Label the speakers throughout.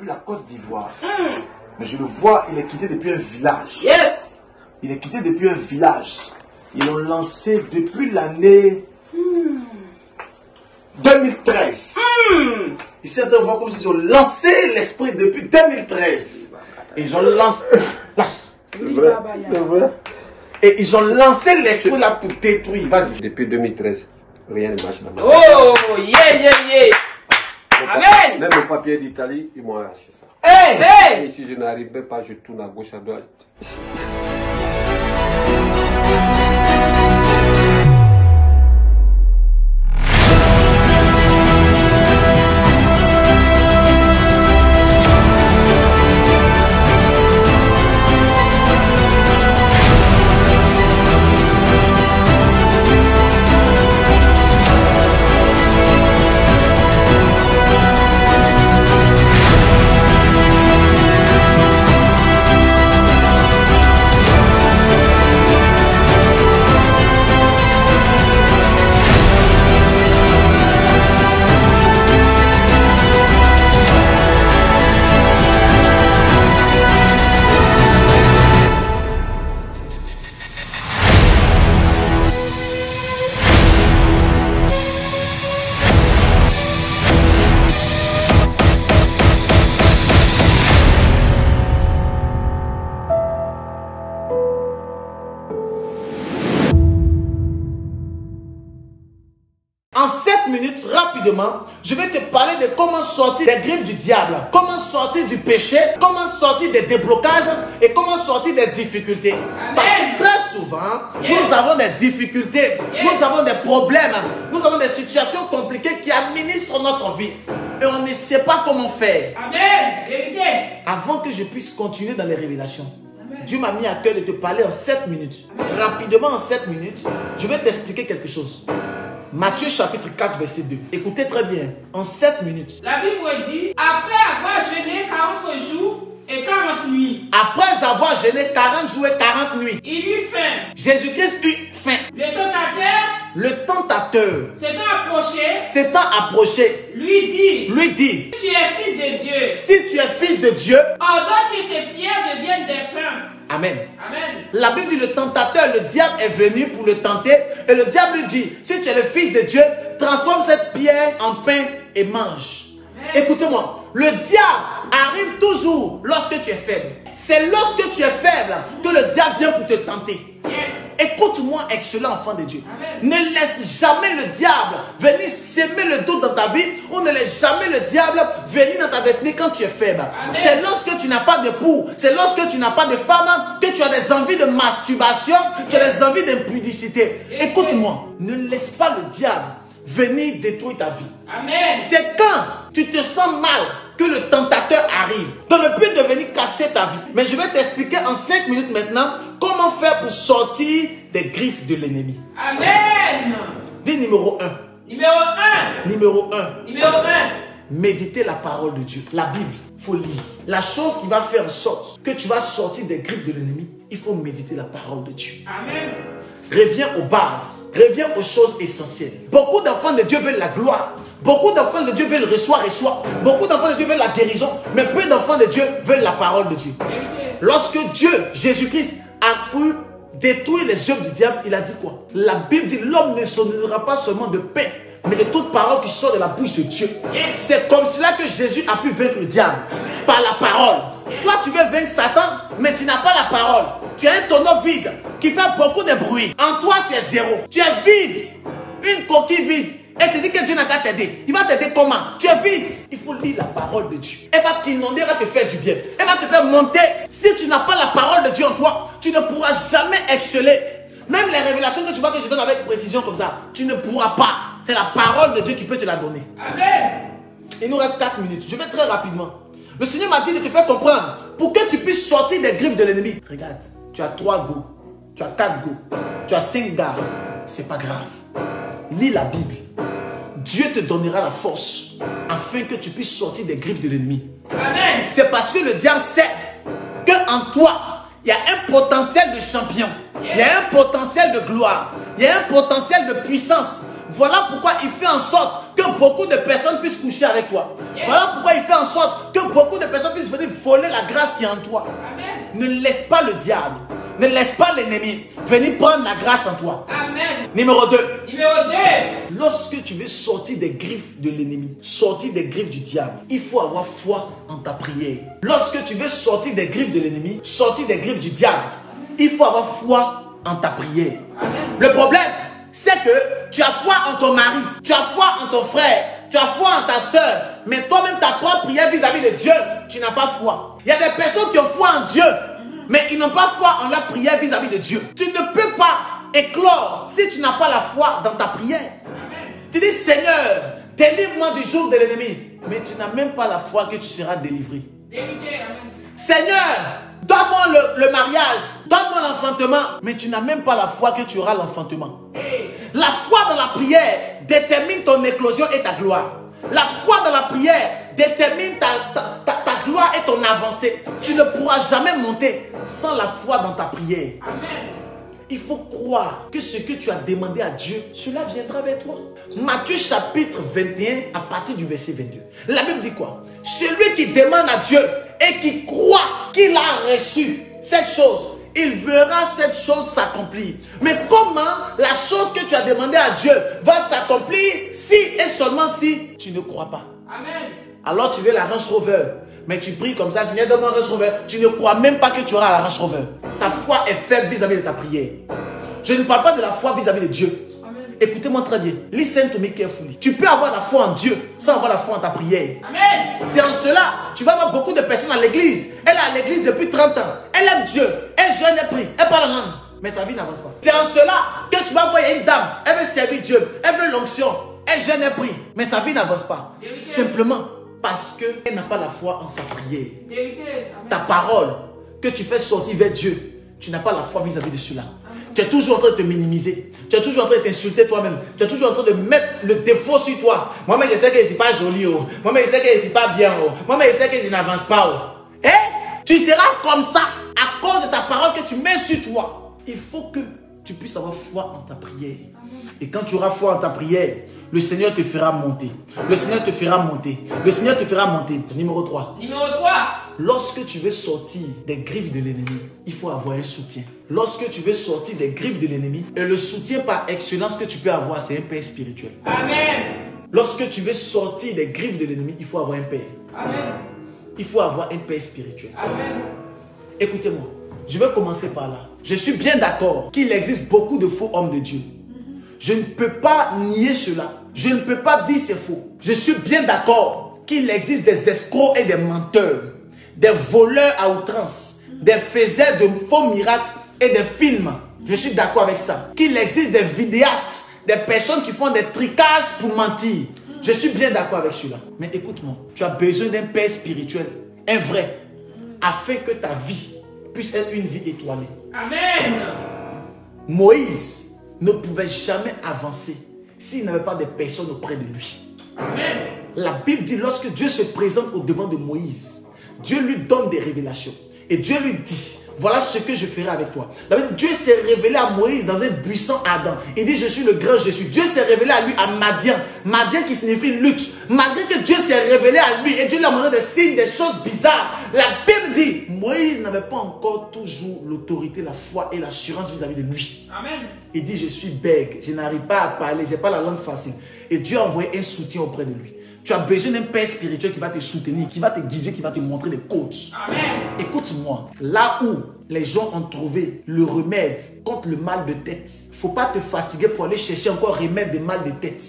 Speaker 1: La Côte d'Ivoire. Mais je le vois, il est quitté depuis un village.
Speaker 2: Yes.
Speaker 1: Il est quitté depuis un village. Ils l'ont lancé depuis l'année 2013. Ici, on voit comme s'ils ont lancé l'esprit depuis 2013. Ils ont lancé...
Speaker 3: C'est vrai, c'est vrai.
Speaker 1: Et ils ont lancé l'esprit là pour détruire. Vas-y.
Speaker 3: Depuis 2013, rien ne marche dans ma vie.
Speaker 2: Oh, yeah. Amen.
Speaker 3: Même le papier d'Italie, ils m'ont arraché ça.
Speaker 2: Hey.
Speaker 3: Et si je n'arrivais pas, je tourne à gauche, à droite.
Speaker 1: En 7 minutes, rapidement, je vais te parler de comment sortir des griffes du diable, comment sortir du péché, comment sortir des déblocages et comment sortir des difficultés. Parce que très souvent, nous avons des difficultés, nous avons des problèmes, nous avons des situations compliquées qui administrent notre vie. Et on ne sait pas comment faire.
Speaker 2: Amen. Vérité.
Speaker 1: Avant que je puisse continuer dans les révélations, Dieu m'a mis à cœur de te parler en 7 minutes. Rapidement, en 7 minutes, je vais t'expliquer quelque chose. Matthieu chapitre 4 verset 2. Écoutez très bien. En 7 minutes.
Speaker 2: La Bible dit, après avoir jeûné 40 jours et 40 nuits.
Speaker 1: Après avoir jeûné 40 jours et 40 nuits.
Speaker 2: Il eut faim.
Speaker 1: Jésus-Christ eut faim.
Speaker 2: Le tentateur
Speaker 1: s'étant approché,
Speaker 2: lui dit,
Speaker 1: tu
Speaker 2: es fils de Dieu.
Speaker 1: Si tu es fils de Dieu,
Speaker 2: ordonne que ces pierres deviennent des pains.
Speaker 1: Amen.
Speaker 2: Amen.
Speaker 1: La Bible dit le tentateur, le diable est venu pour le tenter. Et le diable lui dit, si tu es le fils de Dieu, transforme cette pierre en pain et mange. Écoutez-moi, le diable arrive toujours lorsque tu es faible. C'est lorsque tu es faible que le diable vient pour te tenter.
Speaker 2: Yes.
Speaker 1: Écoute-moi, excellent enfant de Dieu.
Speaker 2: Amen.
Speaker 1: Ne laisse jamais le diable venir s'aimer le doute dans ta vie, ou ne laisse jamais le diable venir dans ta destinée quand tu es faible. C'est lorsque tu n'as pas d'époux, c'est lorsque tu n'as pas de femme, que tu as des envies de masturbation, tu as des envies d'impudicité. Écoute-moi, ne laisse pas le diable venir détruire ta vie.
Speaker 2: Amen.
Speaker 1: C'est quand tu te sens mal que le tentateur arrive, dans le but de venir casser ta vie. Mais je vais t'expliquer en 5 minutes maintenant comment faire pour sortir des griffes de l'ennemi.
Speaker 2: Amen.
Speaker 1: Dis numéro 1.
Speaker 2: Numéro 1.
Speaker 1: Numéro 1.
Speaker 2: Numéro 1.
Speaker 1: Méditer la parole de Dieu. La Bible, il faut lire. La chose qui va faire en sorte que tu vas sortir des griffes de l'ennemi, il faut méditer la parole de Dieu.
Speaker 2: Amen.
Speaker 1: Reviens aux bases. Reviens aux choses essentielles. Beaucoup d'enfants de Dieu veulent la gloire. Beaucoup d'enfants de Dieu veulent reçoir. Beaucoup d'enfants de Dieu veulent la guérison. Mais peu d'enfants de Dieu veulent la parole de Dieu. Lorsque Dieu, Jésus-Christ, a pu détruire les œuvres du diable, il a dit quoi? La Bible dit, l'homme ne se nourrira pas seulement de pain, mais de toute parole qui sort de la bouche de Dieu. C'est comme cela que Jésus a pu vaincre le diable. Par la parole. Toi, tu veux vaincre Satan, mais tu n'as pas la parole. Tu as un tonneau vide qui fait beaucoup de bruit. En toi, tu es zéro. Tu es vide. Une coquille vide Elle te dit que Dieu n'a qu'à t'aider. Il va t'aider comment? Tu es vide. Il faut lire la parole de Dieu. Elle va t'inonder, elle va te faire du bien. Elle va te faire monter. Si tu n'as pas la parole de Dieu en toi, tu ne pourras jamais exceller. Même les révélations que tu vois que je donne avec précision comme ça, tu ne pourras pas. C'est la parole de Dieu qui peut te la donner.
Speaker 2: Amen.
Speaker 1: Il nous reste 4 minutes. Je vais très rapidement. Le Seigneur m'a dit de te faire comprendre pour que tu puisses sortir des griffes de l'ennemi. Regarde, tu as 3 go, tu as 4 go, tu as 5 gars. C'est pas grave. Lis la Bible. Dieu te donnera la force afin que tu puisses sortir des griffes de l'ennemi.
Speaker 2: Amen.
Speaker 1: C'est parce que le diable sait qu'en toi, il y a un potentiel de champion. Il y a un potentiel de gloire. Il y a un potentiel de puissance. Voilà pourquoi il fait en sorte que beaucoup de personnes puissent coucher avec toi. Voilà pourquoi il fait en sorte que beaucoup de personnes puissent venir voler la grâce qui est en toi.
Speaker 2: Amen.
Speaker 1: Ne laisse pas le diable, ne laisse pas l'ennemi venir prendre la grâce en toi.
Speaker 2: Amen.
Speaker 1: Numéro 2.
Speaker 2: Numéro 2.
Speaker 1: Lorsque tu veux sortir des griffes de l'ennemi, sortir des griffes du diable, il faut avoir foi en ta prière. Lorsque tu veux sortir des griffes de l'ennemi, sortir des griffes du diable, il faut avoir foi en ta prière.
Speaker 2: Amen.
Speaker 1: Le problème, c'est que tu as foi en ton mari, tu as foi en ton frère, tu as foi en ta soeur, mais toi-même ta propre prière vis-à-vis de Dieu, tu n'as pas foi. Il y a des personnes qui ont foi en Dieu, mais ils n'ont pas foi en leur prière vis-à-vis de Dieu. Tu ne peux pas éclore si tu n'as pas la foi dans ta prière.
Speaker 2: Amen.
Speaker 1: Tu dis, Seigneur, délivre-moi du jour de l'ennemi, mais tu n'as même pas la foi que tu seras délivré.
Speaker 2: Vérité. Amen.
Speaker 1: Seigneur, donne-moi le mariage, donne-moi l'enfantement, mais tu n'as même pas la foi que tu auras l'enfantement.
Speaker 2: Hey.
Speaker 1: La foi dans la prière détermine ton éclosion et ta gloire. La foi dans la prière détermine ta gloire et ton avancée. Tu ne pourras jamais monter sans la foi dans ta prière.
Speaker 2: Amen.
Speaker 1: Il faut croire que ce que tu as demandé à Dieu, cela viendra vers toi. Matthieu chapitre 21 à partir du verset 22. La Bible dit quoi? Celui qui demande à Dieu et qui croit qu'il a reçu cette chose, il verra cette chose s'accomplir. Mais comment la chose que tu as demandé à Dieu va s'accomplir si et seulement si tu ne crois pas?
Speaker 2: Amen.
Speaker 1: Alors tu veux la Range Rover, mais tu pries comme ça, Seigneur, donne-moi un Range Rover. Tu ne crois même pas que tu auras la Range Rover. Ta foi est faible vis-à-vis de ta prière. Je ne parle pas de la foi vis-à-vis de Dieu.
Speaker 2: Amen.
Speaker 1: Écoutez-moi très bien. Listen to me carefully. Tu peux avoir la foi en Dieu sans avoir la foi en ta prière.
Speaker 2: Amen.
Speaker 1: C'est en cela, tu vas voir beaucoup de personnes à l'église. Elle est à l'église depuis 30 ans. Elle aime Dieu. Elle jeûne, elle prie. Elle parle en langue. Mais sa vie n'avance pas. C'est en cela que tu vas voir une dame. Elle veut servir Dieu. Elle veut l'onction. Elle jeûne, elle prie. Mais sa vie n'avance pas.
Speaker 2: Vérité.
Speaker 1: Simplement parce qu'elle n'a pas la foi en sa prière.
Speaker 2: Vérité. Amen.
Speaker 1: Ta parole que tu fais sortir vers Dieu, tu n'as pas la foi vis-à-vis de cela. Tu es toujours en train de te minimiser. Tu es toujours en train de t'insulter toi-même. Tu es toujours en train de mettre le défaut sur toi. Moi-même, je sais que je ne suis pas joli. Oh. Moi-même, je sais que je ne suis pas bien. Oh. Moi-même, je sais que je n'avance pas. Oh. Et tu seras comme ça à cause de ta parole que tu mets sur toi. Il faut que tu puisses avoir foi en ta prière. Et quand tu auras foi en ta prière, le Seigneur te fera monter. Le Seigneur te fera monter. Le Seigneur te fera monter. Numéro 3.
Speaker 2: Numéro 3.
Speaker 1: Lorsque tu veux sortir des griffes de l'ennemi, il faut avoir un soutien. Lorsque tu veux sortir des griffes de l'ennemi, et le soutien par excellence que tu peux avoir, c'est un père spirituel.
Speaker 2: Amen.
Speaker 1: Lorsque tu veux sortir des griffes de l'ennemi, il faut avoir un père.
Speaker 2: Amen.
Speaker 1: Il faut avoir un père spirituel.
Speaker 2: Amen.
Speaker 1: Écoutez-moi, je vais commencer par là. Je suis bien d'accord qu'il existe beaucoup de faux hommes de Dieu. Je ne peux pas nier cela. Je ne peux pas dire c'est faux. Je suis bien d'accord qu'il existe des escrocs et des menteurs, des voleurs à outrance, des faiseurs de faux miracles et des films. Je suis d'accord avec ça. Qu'il existe des vidéastes, des personnes qui font des tricages pour mentir. Je suis bien d'accord avec cela. Mais écoute-moi, tu as besoin d'un père spirituel, un vrai, afin que ta vie puisse être une vie étoilée.
Speaker 2: Amen.
Speaker 1: Moïse ne pouvait jamais avancer s'il n'avait pas de personnes auprès de lui.
Speaker 2: Amen.
Speaker 1: La Bible dit, lorsque Dieu se présente au devant de Moïse, Dieu lui donne des révélations. Et Dieu lui dit, voilà ce que je ferai avec toi. Dieu s'est révélé à Moïse dans un buisson ardent. Il dit, je suis le grand Jésus. Dieu s'est révélé à lui à Madian. Madian qui signifie lutte. Malgré que Dieu s'est révélé à lui et Dieu lui a montré des signes, des choses bizarres. La Bible dit, Moïse n'avait pas encore toujours l'autorité, la foi et l'assurance vis-à-vis de lui.
Speaker 2: Amen.
Speaker 1: Il dit, je suis bègue, je n'arrive pas à parler, je n'ai pas la langue facile. Et Dieu a envoyé un soutien auprès de lui. Tu as besoin d'un père spirituel qui va te soutenir, qui va te guider, qui va te montrer des coachs.
Speaker 2: Amen.
Speaker 1: Écoute-moi, là où les gens ont trouvé le remède contre le mal de tête, il ne faut pas te fatiguer pour aller chercher encore remède de mal de tête.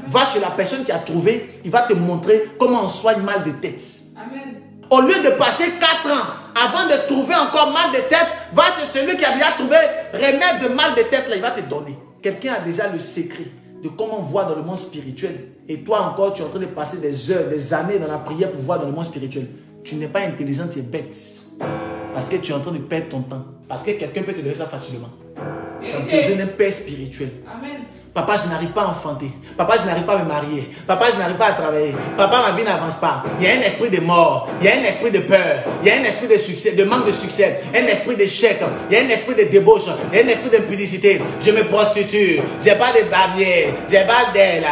Speaker 1: Va chez la personne qui a trouvé, il va te montrer comment on soigne mal de tête.
Speaker 2: Amen.
Speaker 1: Au lieu de passer 4 ans avant de trouver encore mal de tête, va chez celui qui a déjà trouvé remède de mal de tête, là, il va te donner. Quelqu'un a déjà le secret de comment voir dans le monde spirituel. Et toi encore, tu es en train de passer des heures, des années dans la prière pour voir dans le monde spirituel. Tu n'es pas intelligent, tu es bête. Parce que tu es en train de perdre ton temps. Parce que quelqu'un peut te donner ça facilement. Tu as besoin d'un père spirituel.
Speaker 2: Amen.
Speaker 1: Papa, je n'arrive pas à enfanter. Papa, je n'arrive pas à me marier. Papa, je n'arrive pas à travailler. Papa, ma vie n'avance pas. Il y a un esprit de mort. Il y a un esprit de peur. Il y a un esprit de succès, de manque de succès. Un esprit d'échec. Il y a un esprit de débauche. Il y a un esprit d'impudicité. Je me prostitue. J'ai pas de barbier. J'ai pas d'aile.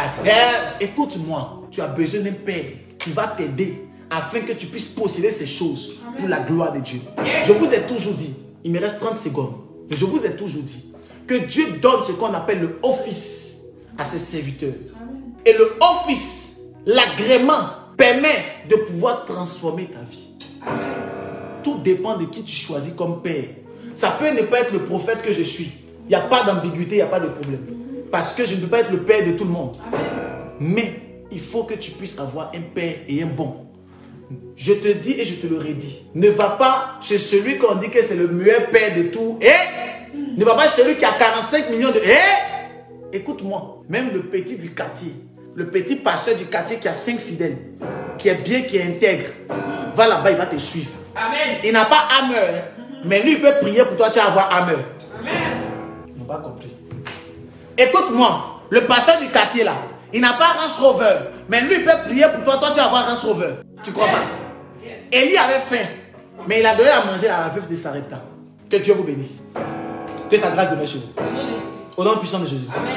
Speaker 1: Écoute-moi. Tu as besoin d'un père qui va t'aider afin que tu puisses posséder ces choses pour la gloire de Dieu. Je vous ai toujours dit, il me reste 30 secondes, mais je vous ai toujours dit que Dieu donne ce qu'on appelle le office à ses serviteurs.
Speaker 2: Amen.
Speaker 1: Et le office, l'agrément, permet de pouvoir transformer ta vie.
Speaker 2: Amen.
Speaker 1: Tout dépend de qui tu choisis comme père. Ça peut ne pas être le prophète que je suis. Il n'y a pas d'ambiguïté, il n'y a pas de problème. Parce que je ne peux pas être le père de tout le monde.
Speaker 2: Amen.
Speaker 1: Mais il faut que tu puisses avoir un père et un bon. Je te dis et je te le redis. Ne va pas chez celui qu'on dit que c'est le meilleur père de tout. Ne va pas chez celui qui a 45 millions de... Écoute-moi. Même le petit du quartier, le petit pasteur du quartier qui a 5 fidèles, qui est bien, qui est intègre, va là-bas, il va te suivre.
Speaker 2: Amen.
Speaker 1: Il n'a pas hammer, mais lui, il peut prier pour toi, tu vas avoir hammer.
Speaker 2: Amen.
Speaker 1: Tu n'as pas compris. Écoute-moi. Le pasteur du quartier là, il n'a pas Range Rover, mais lui, il peut prier pour toi, toi, tu vas avoir Range Rover. Tu crois pas?
Speaker 2: Yes.
Speaker 1: Élie avait faim, mais il a donné à manger à la veuve de Sarepta. Que Dieu vous bénisse. Que sa grâce demeure chez vous.
Speaker 2: Au nom de Jésus.
Speaker 1: Au nom puissant de Jésus.
Speaker 2: Amen.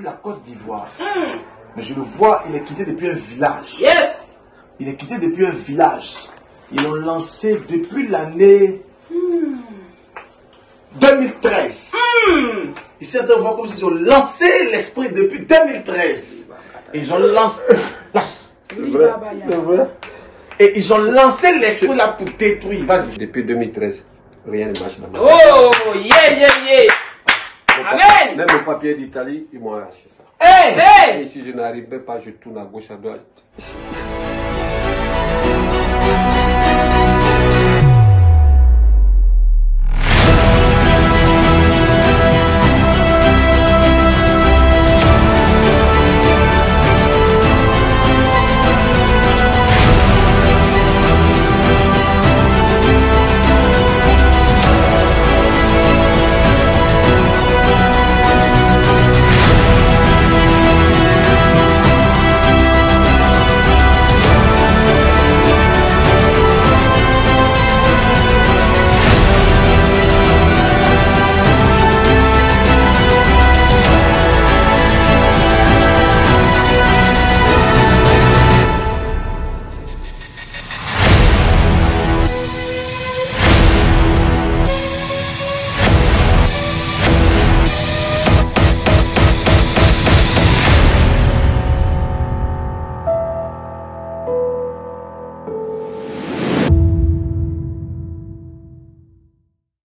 Speaker 1: La Côte d'Ivoire. Mais je le vois, il est quitté depuis un village.
Speaker 2: Yes.
Speaker 1: Il est quitté depuis un village. Ils l'ont lancé depuis l'année 2013. Ici, on voit comme s'ils ont lancé l'esprit depuis 2013. Ils ont lancé...
Speaker 3: C'est vrai, c'est vrai.
Speaker 1: Et ils ont lancé l'esprit là pour détruire. Vas-y.
Speaker 3: Depuis 2013, rien ne marche dans ma vie.
Speaker 2: Oh, yeah, yeah, yeah. Amen.
Speaker 3: Même le papier d'Italie, ils m'ont arraché ça.
Speaker 1: Hey!
Speaker 2: Hey.
Speaker 3: Et si je n'arrivais pas, je tourne à gauche, à droite.